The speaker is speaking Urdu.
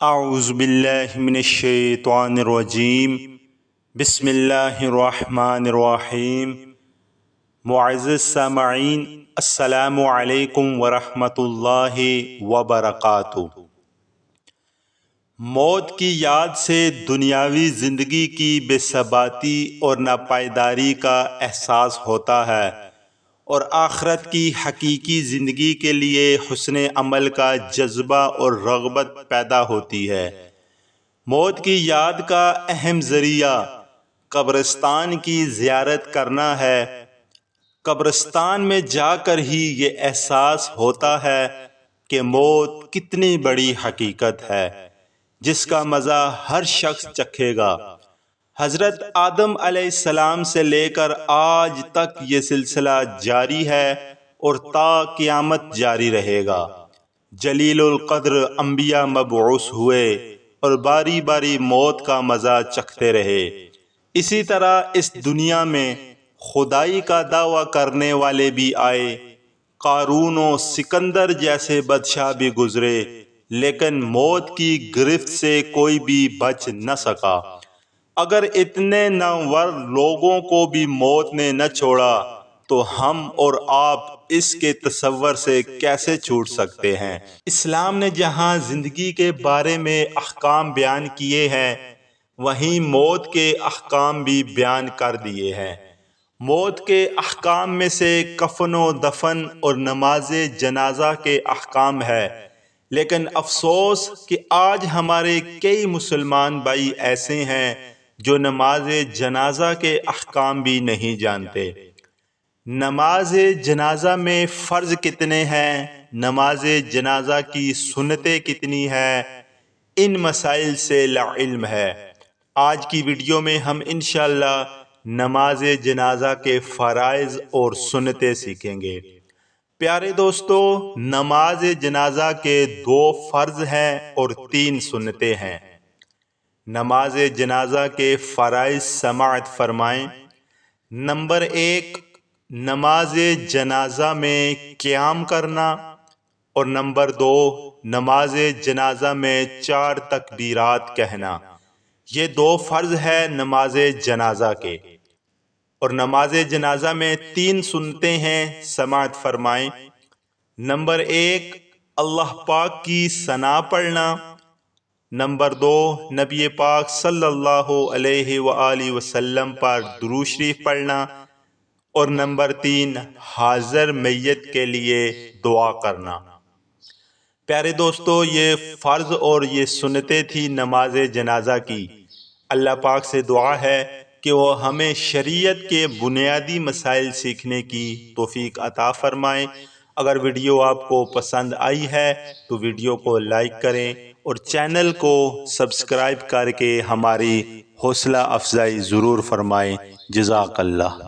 اعوذ باللہ من الشیطان الرجیم بسم اللہ الرحمن الرحیم۔ معزز سامعین، السلام علیکم ورحمۃ اللہ وبرکاتہ۔ موت کی یاد سے دنیاوی زندگی کی بے ثباتی اور ناپائیداری کا احساس ہوتا ہے، اور آخرت کی حقیقی زندگی کے لیے حسن عمل کا جذبہ اور رغبت پیدا ہوتی ہے۔ موت کی یاد کا اہم ذریعہ قبرستان کی زیارت کرنا ہے۔ قبرستان میں جا کر ہی یہ احساس ہوتا ہے کہ موت کتنی بڑی حقیقت ہے، جس کا مزہ ہر شخص چکھے گا۔ حضرت آدم علیہ السلام سے لے کر آج تک یہ سلسلہ جاری ہے اور تا قیامت جاری رہے گا۔ جلیل القدر انبیاء مبعوث ہوئے اور باری باری موت کا مزہ چکھتے رہے۔ اسی طرح اس دنیا میں خدائی کا دعویٰ کرنے والے بھی آئے۔ قارون و سکندر جیسے بادشاہ بھی گزرے، لیکن موت کی گرفت سے کوئی بھی بچ نہ سکا۔ اگر اتنے نامور لوگوں کو بھی موت نے نہ چھوڑا تو ہم اور آپ اس کے تصور سے کیسے چھوٹ سکتے ہیں؟ اسلام نے جہاں زندگی کے بارے میں احکام بیان کیے ہیں، وہیں موت کے احکام بھی بیان کر دیے ہیں۔ موت کے احکام میں سے کفن و دفن اور نماز جنازہ کے احکام ہے، لیکن افسوس کہ آج ہمارے کئی مسلمان بھائی ایسے ہیں جو نماز جنازہ کے احکام بھی نہیں جانتے۔ نماز جنازہ میں فرض کتنے ہیں، نماز جنازہ کی سنتیں کتنی ہیں، ان مسائل سے لا علم ہے۔ آج کی ویڈیو میں ہم انشاءاللہ نماز جنازہ کے فرائض اور سنتیں سیکھیں گے۔ پیارے دوستو، نماز جنازہ کے 2 فرض ہیں اور 3 سنتیں ہیں۔ نماز جنازہ کے فرائض سماعت فرمائیں۔ نمبر 1، نماز جنازہ میں قیام کرنا، اور نمبر 2، نماز جنازہ میں 4 تکبیرات کہنا۔ یہ 2 فرض ہے نماز جنازہ کے، اور نماز جنازہ میں 3 سنتیں ہیں، سماعت فرمائیں۔ نمبر 1، اللہ پاک کی ثنا پڑھنا۔ نمبر 2، نبی پاک صلی اللہ علیہ وآلہ وسلم پر درود شریف پڑھنا، اور نمبر 3، حاضر میت کے لیے دعا کرنا۔ پیارے دوستو، یہ فرض اور یہ سنتیں تھی نماز جنازہ کی۔ اللہ پاک سے دعا ہے کہ وہ ہمیں شریعت کے بنیادی مسائل سیکھنے کی توفیق عطا فرمائیں۔ اگر ویڈیو آپ کو پسند آئی ہے تو ویڈیو کو لائک کریں اور چینل کو سبسکرائب کر کے ہماری حوصلہ افزائی ضرور فرمائیں۔ جزاک اللہ۔